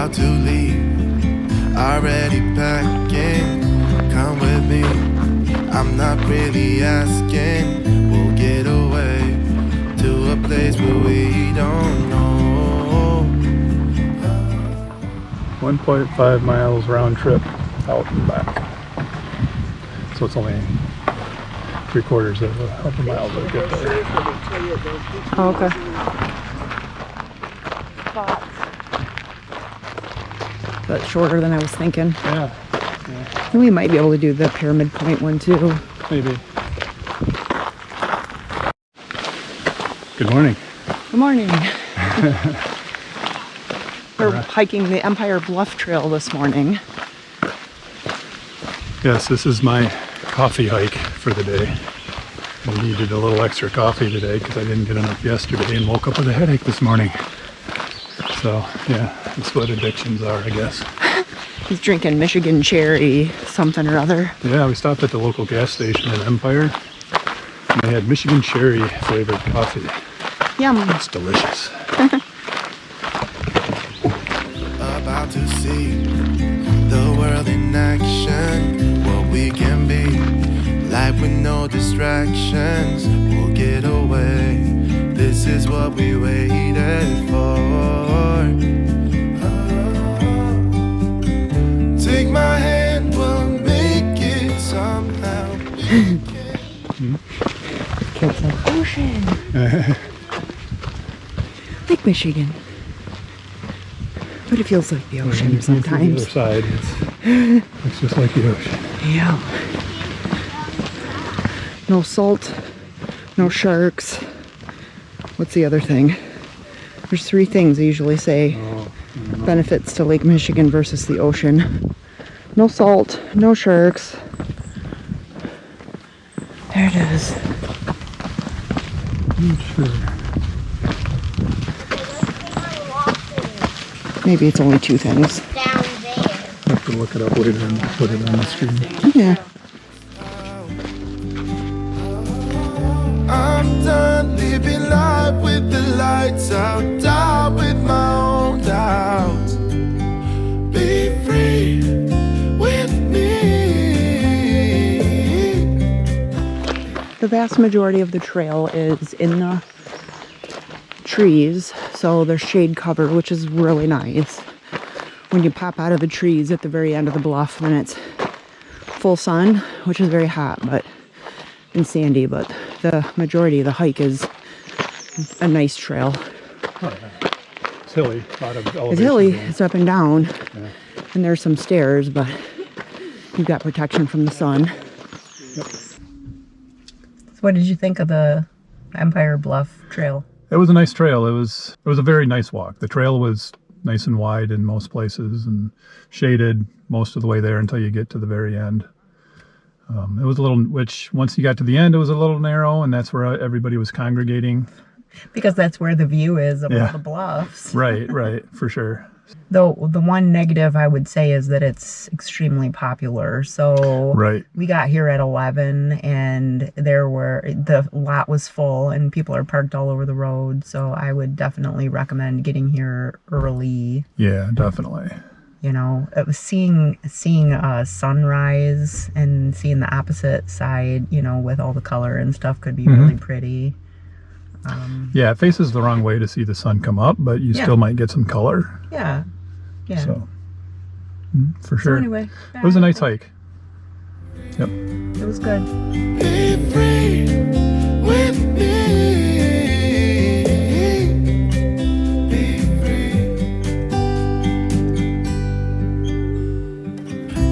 about to leave, already packing. Come with me, I'm not really asking. We'll get away to a place where we don't know. 1.5 miles round trip out and back. So it's only 3/4 of a mile to get there. Oh, okay. That's shorter than I was thinking. Yeah. And we might be able to do the Pyramid Point one too. Maybe. Good morning. Good morning. We're hiking the Empire Bluff Trail this morning. Yes, this is my coffee hike for the day. I needed a little extra coffee today because I didn't get enough yesterday and woke up with a headache this morning. So, yeah, that's what addictions are, I guess. He's drinking Michigan cherry something or other. Yeah, we stopped at the local gas station in Empire, and they had Michigan cherry flavored coffee. Yum. It's delicious. About to see the world in action, what we can be, life with no distractions. We'll get away, this is what we waited for. Take my hand, we'll make it somehow. Kids like ocean. Lake Michigan. But it feels like the ocean sometimes. The other side, it's just like the ocean. Yeah. No salt, no sharks. What's the other thing? There's 3 things I usually say benefits to Lake Michigan versus the ocean. No salt, no sharks. There it is. I'm sure. Maybe it's only 2 things. Down there. I have to look it up later and put it on the screen. Yeah. I'm done living life with the lights out, die with my own doubts. Be free with me. The vast majority of the trail is in the trees, so there's shade cover, which is really nice. When you pop out of the trees at the very end of the bluff, then it's full sun, which is very hot and sandy, but the majority of the hike is a nice trail. Oh, yeah. It's hilly, a lot of elevation. It's hilly, going. it's up and down, Yeah. and there's some stairs, but you've got protection from the sun. Yep. So what did you think of the Empire Bluff Trail? It was a nice trail. It was a very nice walk. The trail was nice and wide in most places and shaded most of the way there until you get to the very end. It was a little, which once you got to the end, it was a little narrow, and that's where everybody was congregating. Because that's where the view is of all Yeah. the bluffs. Right, for sure. Though the one negative I would say is that it's extremely popular. So Right. we got here at 11 and the lot was full and people are parked all over the road. So I would definitely recommend getting here early. Yeah, definitely. You know, it was seeing a sunrise and seeing the opposite side, you know, with all the color and stuff could be really pretty. Yeah, it faces the wrong way to see the sun come up, but you still might get some color. Yeah. Yeah. So, for sure. So anyway, It was a nice hike. Yep. it was good. Be free with me. Be free.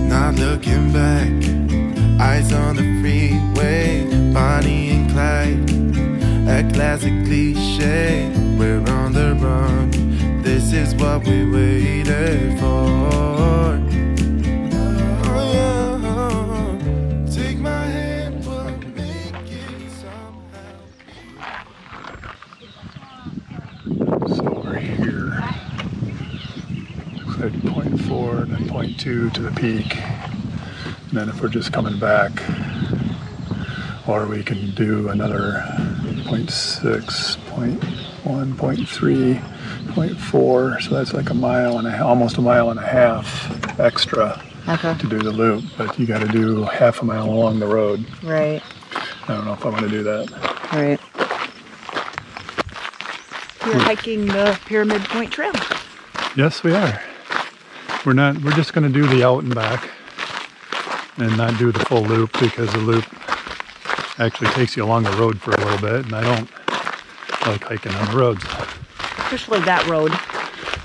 Not looking back, eyes on the freeway, Bonnie and Clyde, a classic cliche. We're on the run, this is what we waited for. Take my hand, we'll make it somehow. So we're here. Looks like 0.4 and then 0.2 to the peak. And then if we're just coming back, or we can do another 0.6, 0.1, 0.3, 0.4, so that's like a mile and a almost a mile and a half extra to do the loop, but you got to do half a mile along the road. Right. I don't know if I want to do that. Right. You're hiking the Pyramid Point Trail. Yes, we are. We're just going to do the out and back and not do the full loop, because the loop actually takes you along the road for a little bit, and I don't like hiking on the roads. Especially that road.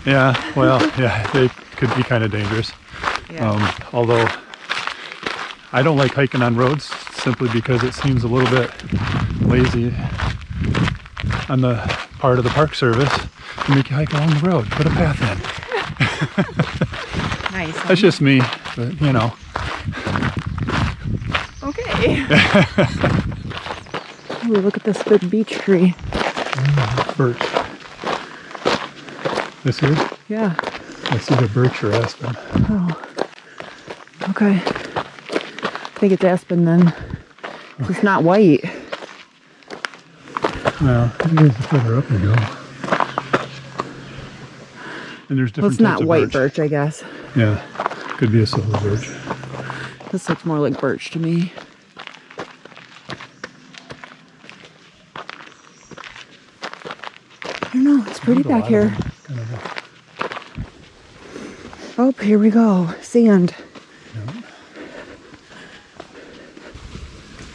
Yeah, well, yeah, it could be kind of dangerous. Yeah. Although I don't like hiking on roads simply because it seems a little bit lazy on the part of the Park Service to make you hike along the road. Put a path in. Nice. That's just me, but you know. Okay. Ooh, look at this big beech tree. Birch. This here? Yeah. I see the birch or aspen. Oh. Okay. I think it's aspen then. It's not white. Well, it is further up you go. And there's different Well, it's not types of white birch, I guess. Yeah, could be a silver birch. This looks more like birch to me. I don't know. It's pretty back here. Oh, here we go. Sand.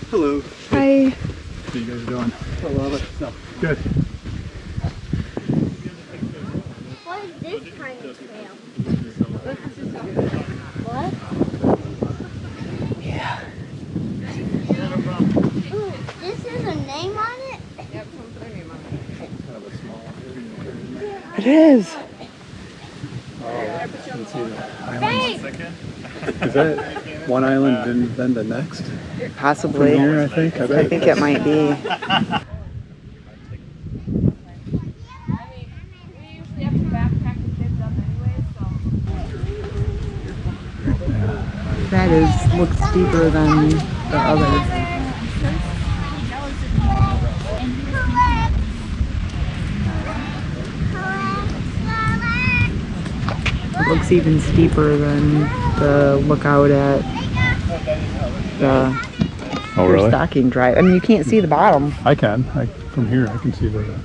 Hello. Hi. How you guys doing? I love it. No. Good. What is this kind of trail? What? Yeah. Ooh, this is a name on it? It is. Let's see the island. Is that one island and then the next? Possibly. From here, I think. I bet. I think it might be. That looks steeper than the other. It looks even steeper than the lookout at the stocking drive. I mean, you can't see the bottom. I can. From here, I can see the.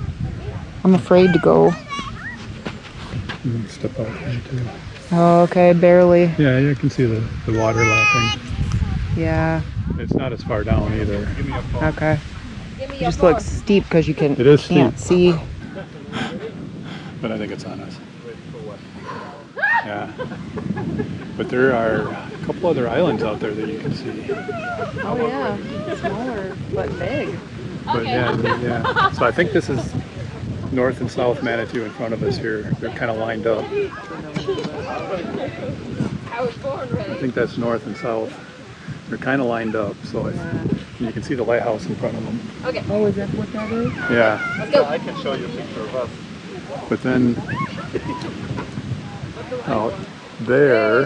I'm afraid to go. You can step out there too. Oh, okay, barely. Yeah, you can see the water lapping. Yeah. It's not as far down either. Okay. It just looks steep because you It is can't see. But I think it's on us. Yeah. But there are a couple other islands out there that you can see. Oh yeah, smaller but big. But yeah. So I think this is North and South Manitou in front of us here. They're kind of lined up. I think that's North and South. They're kind of lined up, so you can see the lighthouse in front of them. Okay. Oh, is that what that is? Yeah. Let's go. I can show you a picture of us. But then out there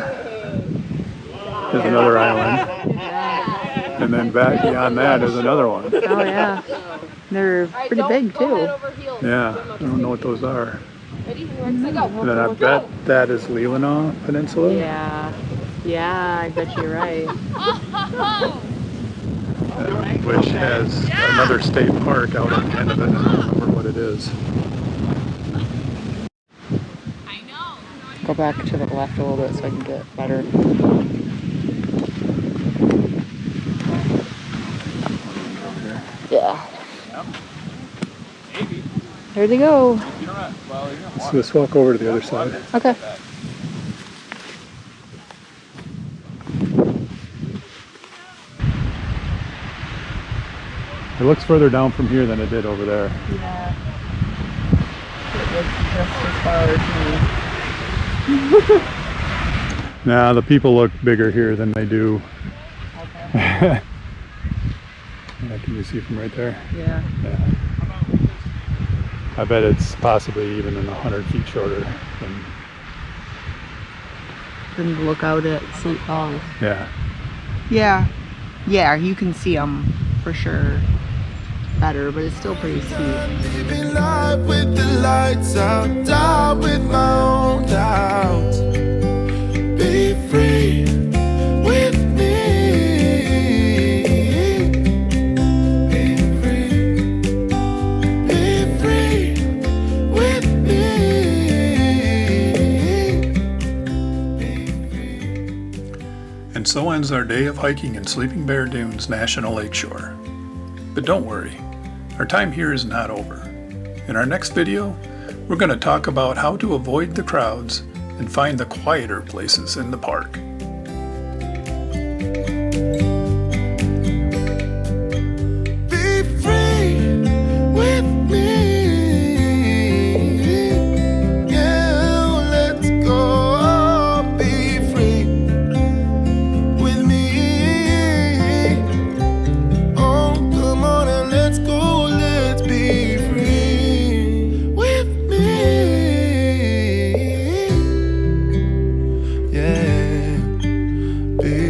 is another island. And then back beyond that is another one. Oh yeah. They're pretty big too. Yeah, I don't know what those are. And then I bet that is Leelanau Peninsula. Yeah. Yeah, I bet you're right. Which has another state park out at the end of it. I don't remember what it is. Go back to the left a little bit so I can get better. Yeah. There they go. Let's walk over to the other side. Okay. It looks further down from here than it did over there. Yeah. It looks just as far as me. Nah, the people look bigger here than they do. Okay. Yeah, can you see from right there? Yeah. Yeah. I bet it's possibly even 100 feet shorter than. Then look out at St. Paul. Yeah. Yeah. Yeah, you can see them for sure. better, but it's still pretty steep. Living life with the lights out, die with my own doubts. Be free with me. Be free. Be free with me. And so ends our day of hiking in Sleeping Bear Dunes National Lakeshore. But don't worry, our time here is not over. In our next video, we're going to talk about how to avoid the crowds and find the quieter places in the park. Be free with me. Yeah, let's go. Be free with me. Oh, come on and let's go. Let's be free with me. Yeah, be